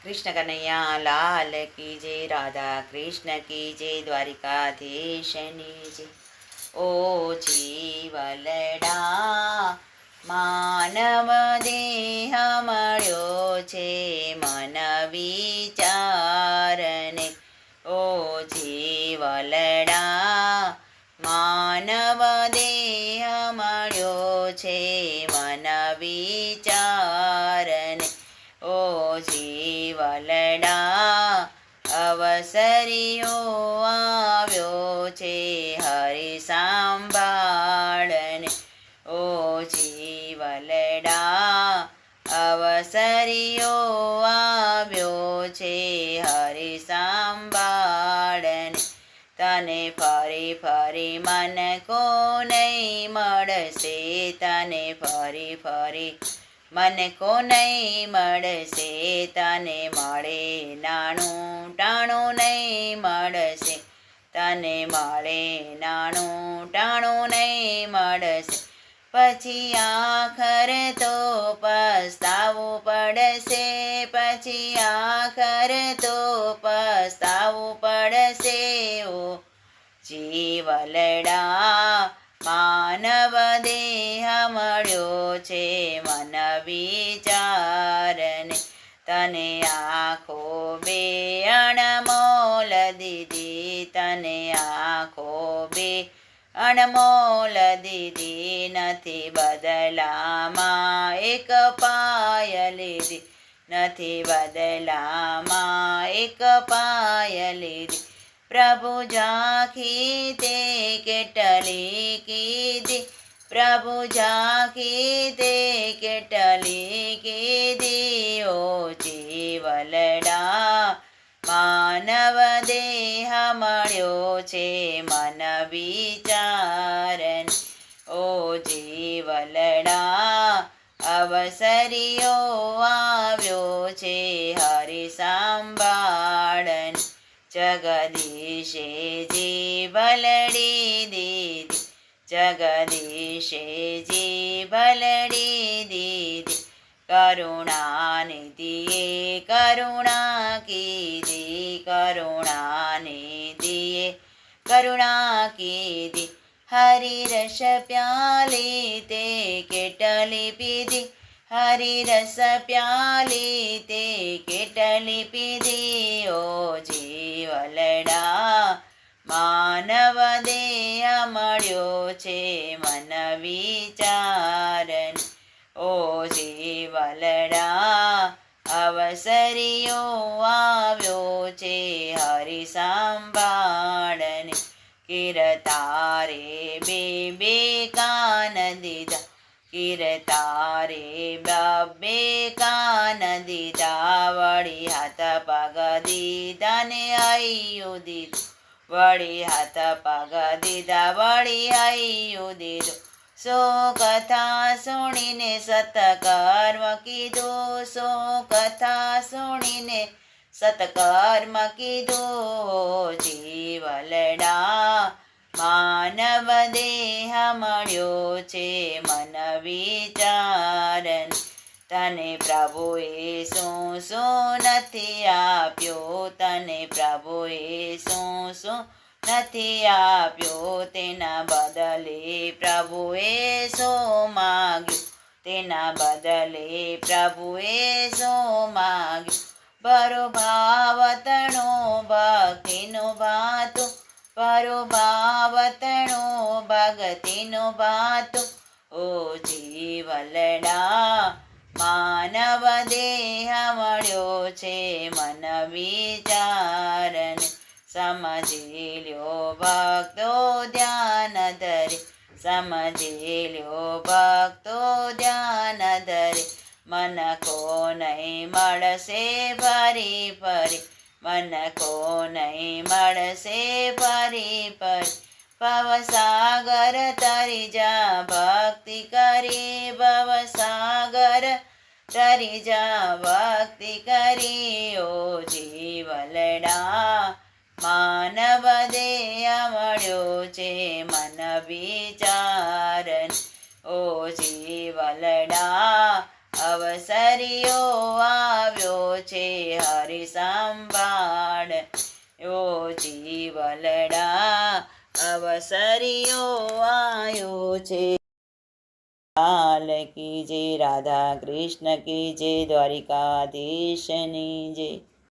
कृष्ण कन्हैया लाल की जय। राधा कृष्ण की जय। द्वारिकाधीशनी जय। ओ जीवलડા માનવ દેહ મળ્યો છે મન વિચારને। ઓ જીવલડા માનવ દેહ મળ્યો છે મન વિચારને। ઓ જીવલડા અવસરીઓ આવ્યો છે હરિ સાંભાળને। ઓ જીવલડા અવસરીઓ આવ્યો છે હરિ સાંભાળને। તને ફરી ફરી મન કો નહીં મળશે। તને ફરી ફરી મન કો નહીં મળશે। તને મળે નાણું ટાણું નહીં મળશે। તને મળે નાણું ટાણું નહીં મળશે। પછી આખર તો પસ્તાવું પડશે। પછી આખર તો પસ્તાવું પડશે। ઓ જીવલડા માનવ દેહ મળ્યો છે મન વિચારને। તને આંખો બે અણમોલ દીધી। તને આંખો બે અણમોલ દીધી। નથી બદલામાં એક પાય લીધી। નથી બદલામાં એક પાય લીધી। પ્રભુ ઝાંખી તે કેટલી કીધી। પ્રભુ ઝાંખી તે કેટલી કીધી। ઓ જીવલડા માનવ દેહ મળ્યો છે મન વિચારને। ઓ જીવલડા અવસરીઓ આવ્યો છે હરિ સાંભાળને। જગદીશે જીવલડી દીધી। જગદીશે જીવલડી દીધી। કરુણાનિધિએ કરુણા કીધી। કરુણાનિધિએ કરુણા કીધી। હરિરસ પ્યાલી તે કેટલી પીધી। હરિરસ પ્યાલી તે કેટલી પીધી। ઓ જીવલડા માનવ દેહ મળ્યો છે મન વિચારને। ઓ જીવલડા અવસરીઓ આવ્યો છે હરિ સાંભાળને। કિરતારે બે કાન દીધા। કિરતારે બે કાન દીધા। વળી હાથ પગ દીધા ને હૈયું દીધું। વળી હાથ પગ દીધા વળી હૈયું દીધું। સો કથા સુણીને સતકર્મ કીધું। સો કથા સુણીને સતકર્મ કીધું। જીવલડા માનવ દેહ મળ્યો છે મન વિચારને। તને પ્રભુએ શું શું નથી આપ્યો। તને પ્રભુએ શું શું નથી આપ્યો। તેના બદલે પ્રભુએ શું માગ્યું। તેના બદલે પ્રભુએ શું માગ્યું। પરોભાવતણું ભક્તિનું ભાતું। પરોભાવતણું ભક્તિનું ભાતું। ઓ જીવલડા માનવ દેહ મળ્યો છે મન વિચારને। સમજી લ્યો ભક્તો ધ્યાન ધરે। સમજી લ્યો ભક્તો ધ્યાન ધરે। મન કો નહીં મળશે ફરી ફરી। મન કો નહીં મળશે ફરી ફરી। ભવસાગર તરી જા ભક્તિ કરી। ભવસાગર તરી જા ભક્તિ કરી। ઓ જીવલડા માનવ દેહ મળ્યો છે મન વિચારને। ઓ જીવલડા અવસરીઓ આવ્યો છે હરિ સંભાળ ઓ જીવલડા અવસરિયો આયો છે લાલ કી જય રાધા કૃષ્ણ કી જય દ્વારિકાધીશની જય